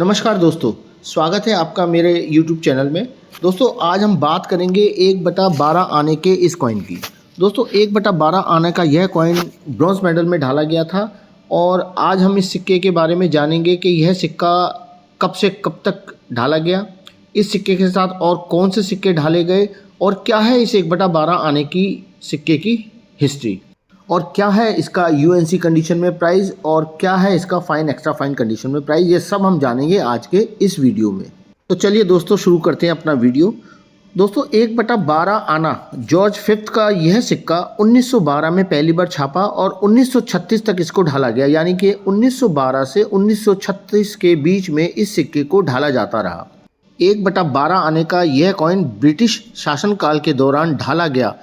नमस्कार दोस्तों, स्वागत है आपका मेरे YouTube चैनल में। दोस्तों आज हम बात करेंगे 1/12 आने के इस कॉइन की। दोस्तों 1/12 आने का यह कॉइन ब्रॉन्ज मेडल में ढाला गया था और आज हम इस सिक्के के बारे में जानेंगे कि यह सिक्का कब से कब तक ढाला गया, इस सिक्के के साथ और कौन से सिक्के ढाले गए और क्या है इस 1/12 आने की सिक्के की हिस्ट्री और क्या है इसका यूएनसी कंडीशन में प्राइस और क्या है इसका फाइन एक्स्ट्रा फाइन कंडीशन में प्राइस, ये सब हम जानेंगे आज के इस वीडियो में। तो चलिए दोस्तों शुरू करते हैं अपना वीडियो। दोस्तों 1/12 आना जॉर्ज फिफ्थ का यह सिक्का 1912 में पहली बार छापा और 1936 तक इसको ढाला गया, यानी कि 1912 से 1936 के बीच में इस सिक्के को ढाला जाता रहा। 1/12 आने का यह कॉइन ब्रिटिश शासनकाल के दौरान ढाला गया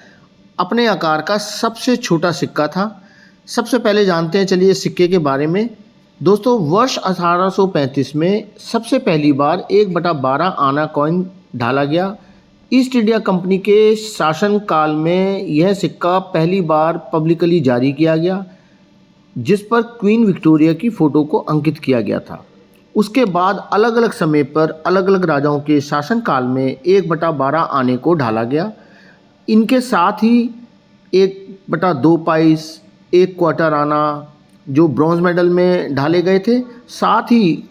अपने आकार का सबसे छोटा सिक्का था। सबसे पहले जानते हैं चलिए इस सिक्के के बारे में। दोस्तों वर्ष 1835 में सबसे पहली बार 1/12 आना कॉइन ढाला गया। ईस्ट इंडिया कंपनी के शासनकाल में यह सिक्का पहली बार पब्लिकली जारी किया गया, जिस पर क्वीन विक्टोरिया की फ़ोटो को अंकित किया गया था। उसके बाद अलग अलग समय पर अलग अलग राजाओं के शासनकाल में 1/12 आने को ढाला गया। इनके साथ ही 1/2 पाइस, 1 क्वार्टर आना जो ब्रॉन्ज मेडल में ढाले गए थे, साथ ही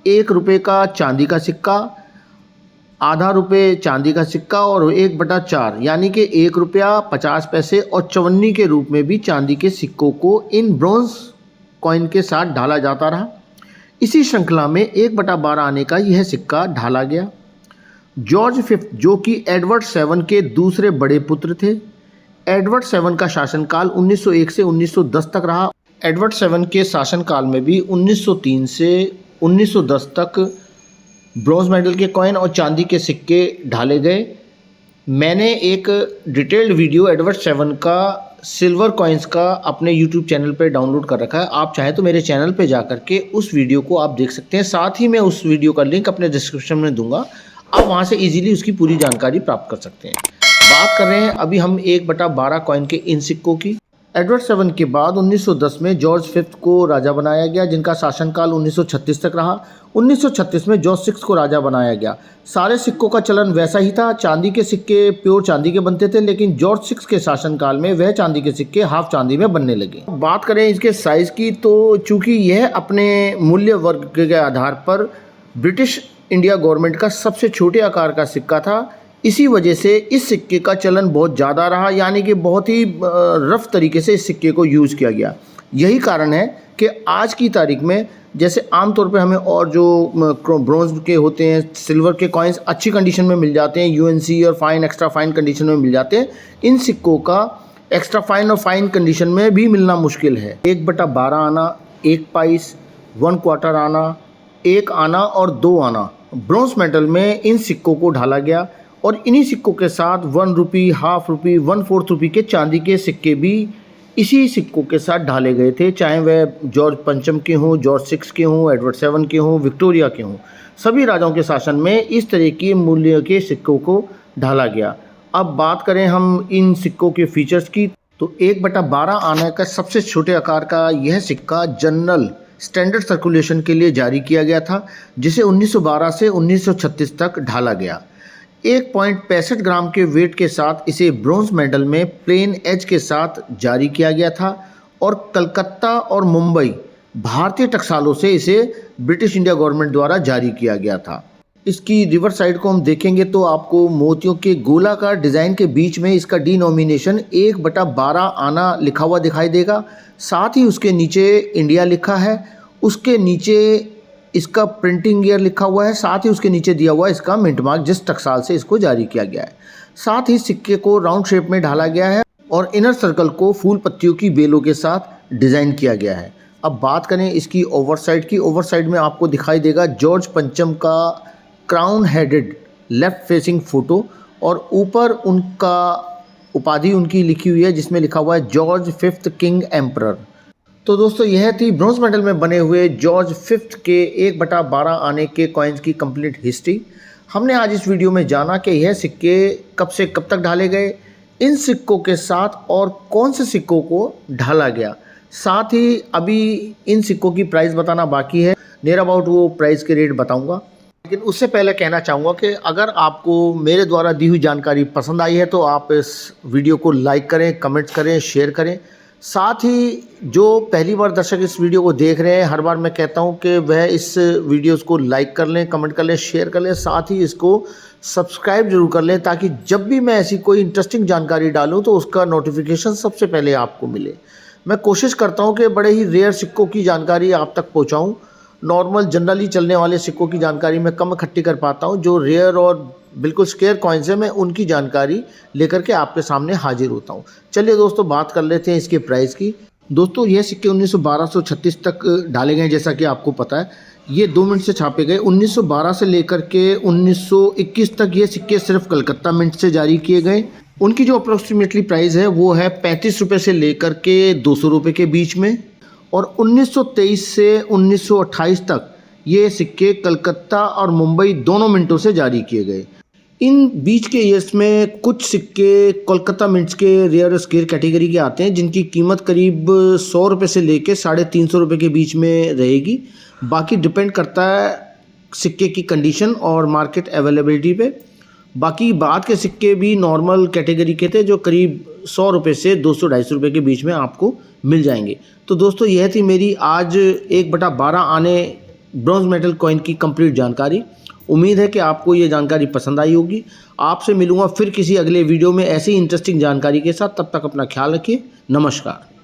1 रुपये का चांदी का सिक्का, आधा रुपये चांदी का सिक्का और 1/4 यानी कि 1 रुपया 50 पैसे और चवन्नी के रूप में भी चांदी के सिक्कों को इन ब्रॉन्ज कॉइन के साथ ढाला जाता रहा। इसी श्रृंखला में 1/12 आने का यह सिक्का ढाला गया। जॉर्ज फिफ्थ जो कि एडवर्ड 7 के दूसरे बड़े पुत्र थे। एडवर्ड 7 का शासनकाल 1901 से 1910 तक रहा। एडवर्ड 7 के शासनकाल में भी 1903 से 1910 तक ब्रॉन्ज मेडल के कॉइन और चांदी के सिक्के ढाले गए। मैंने एक डिटेल्ड वीडियो एडवर्ड 7 का सिल्वर कॉइन्स का अपने YouTube चैनल पे डाउनलोड कर रखा है। आप चाहे तो मेरे चैनल पे जा करके उस वीडियो को आप देख सकते हैं। साथ ही मैं उस वीडियो का लिंक अपने डिस्क्रिप्शन में दूंगा, आप वहाँ से इजीली उसकी पूरी जानकारी प्राप्त कर सकते हैं। बात कर रहे हैं अभी हम 1/12 कॉइन के इन सिक्कों की। एडवर्ड 7 के बाद 1910 में जॉर्ज फिफ्थ को राजा बनाया गया, जिनका शासनकाल 1936 तक रहा। 1936 में जॉर्ज 6 को राजा बनाया गया। सारे सिक्कों का चलन वैसा ही था, चांदी के सिक्के प्योर चांदी के बनते थे, लेकिन जॉर्ज 6 के शासनकाल में वह चांदी के सिक्के हाफ चांदी में बनने लगे। बात करें इसके साइज़ की, तो चूँकि यह अपने मूल्य वर्ग के आधार पर ब्रिटिश इंडिया गवर्नमेंट का सबसे छोटे आकार का सिक्का था, इसी वजह से इस सिक्के का चलन बहुत ज़्यादा रहा, यानी कि बहुत ही रफ तरीके से इस सिक्के को यूज़ किया गया। यही कारण है कि आज की तारीख में जैसे आमतौर पे हमें और जो ब्रॉन्ज के होते हैं, सिल्वर के कॉइन्स अच्छी कंडीशन में मिल जाते हैं, यूएनसी और फाइन एक्स्ट्रा फाइन कंडीशन में मिल जाते हैं, इन सिक्कों का एक्स्ट्रा फाइन और फाइन कंडीशन में भी मिलना मुश्किल है। 1/12 आना, 1 पाइस, 1 क्वार्टर आना, 1 आना और 2 आना ब्रॉन्ज मेडल में इन सिक्कों को ढाला गया और इन्हीं सिक्कों के साथ 1 रुपये, हाफ रुपये, 1/4 रुपये के चांदी के सिक्के भी इसी सिक्कों के साथ ढाले गए थे, चाहे वह जॉर्ज पंचम के हों, जॉर्ज 6 के हों, एडवर्ड 7 के हों, विक्टोरिया के हों। सभी राजाओं के शासन में इस तरह के मूल्य के सिक्कों को ढाला गया। अब बात करें हम इन सिक्कों के फीचर्स की, तो 1/12 आने का सबसे छोटे आकार का यह सिक्का जनरल स्टैंडर्ड सर्कुलेशन के लिए जारी किया गया था, जिसे 1912 से 1936 तक ढाला गया। 1.65 ग्राम के वेट के साथ इसे ब्रॉन्ज मेडल में प्लेन एज के साथ जारी किया गया था और कलकत्ता और मुंबई भारतीय टकसालों से इसे ब्रिटिश इंडिया गवर्नमेंट द्वारा जारी किया गया था। इसकी रिवर साइड को हम देखेंगे तो आपको मोतियों के गोलाकार डिज़ाइन के बीच में इसका डिनोमिनेशन 1/12 आना लिखा हुआ दिखाई देगा। साथ ही उसके नीचे इंडिया लिखा है, उसके नीचे इसका प्रिंटिंग ईयर लिखा हुआ है, साथ ही उसके नीचे दिया हुआ है इसका मिंट मार्क, जिस टकसाल से इसको जारी किया गया है। साथ ही सिक्के को राउंड शेप में ढाला गया है और इनर सर्कल को फूल पत्तियों की बेलों के साथ डिज़ाइन किया गया है। अब बात करें इसकी ओवर साइड की। ओवर साइड में आपको दिखाई देगा जॉर्ज पंचम का crown headed left facing photo और ऊपर उनका उपाधि उनकी लिखी हुई है, जिसमें लिखा हुआ है जॉर्ज फिफ्थ किंग एम्परर। तो दोस्तों यह थी ब्रॉन्ज मेडल में बने हुए जॉर्ज फिफ्थ के 1/12 आने के कॉइन्स की कंप्लीट हिस्ट्री। हमने आज इस वीडियो में जाना कि यह सिक्के कब से कब तक ढाले गए, इन सिक्कों के साथ और कौन से सिक्कों को ढाला गया। साथ ही अभी इन सिक्कों की प्राइस बताना बाकी है। नियर अबाउट वो प्राइस के रेट बताऊंगा। लेकिन उससे पहले कहना चाहूँगा कि अगर आपको मेरे द्वारा दी हुई जानकारी पसंद आई है तो आप इस वीडियो को लाइक करें, कमेंट्स करें, शेयर करें। साथ ही जो पहली बार दर्शक इस वीडियो को देख रहे हैं, हर बार मैं कहता हूं कि वह इस वीडियोस को लाइक कर लें, कमेंट कर लें, शेयर कर लें, साथ ही इसको सब्सक्राइब जरूर कर लें ताकि जब भी मैं ऐसी कोई इंटरेस्टिंग जानकारी डालूं तो उसका नोटिफिकेशन सबसे पहले आपको मिले। मैं कोशिश करता हूं कि बड़े ही रेयर सिक्कों की जानकारी आप तक पहुंचाऊं। नॉर्मल जनरली चलने वाले सिक्कों की जानकारी मैं कम इकट्ठी कर पाता हूं। जो रेयर और बिल्कुल स्केयर कॉइन्स है मैं उनकी जानकारी लेकर के आपके सामने हाजिर होता हूं। चलिए दोस्तों बात कर लेते हैं इसके प्राइस की। दोस्तों ये सिक्के 1912-36 तक डाले गए, जैसा कि आपको पता है। ये 2 मिनट से छापे गए। 1912 से लेकर के 1921 तक ये सिक्के सिर्फ कलकत्ता मिंट से जारी किए गए। उनकी जो अप्रोक्सीमेटली प्राइस है वो है 35 रुपये से लेकर के 200 रुपये के बीच में। और 1923 से 1928 तक ये सिक्के कलकत्ता और मुंबई दोनों मिंटों से जारी किए गए। इन बीच के ईयर्स में कुछ सिक्के कोलकाता मिंट्स के रेयर स्केयर कैटेगरी के आते हैं जिनकी कीमत करीब 100 रुपये से लेके 350 रुपये के बीच में रहेगी। बाकी डिपेंड करता है सिक्के की कंडीशन और मार्केट अवेलेबिलिटी पे। बाकी बाद के सिक्के भी नॉर्मल कैटेगरी के थे जो करीब 100 रुपये से 200-250 रुपये के बीच में आपको मिल जाएंगे। तो दोस्तों यह थी मेरी आज 1/12 आने ब्रॉन्ज मेटल कॉइन की कंप्लीट जानकारी। उम्मीद है कि आपको ये जानकारी पसंद आई होगी। आपसे मिलूंगा फिर किसी अगले वीडियो में ऐसी इंटरेस्टिंग जानकारी के साथ। तब तक अपना ख्याल रखिए। नमस्कार।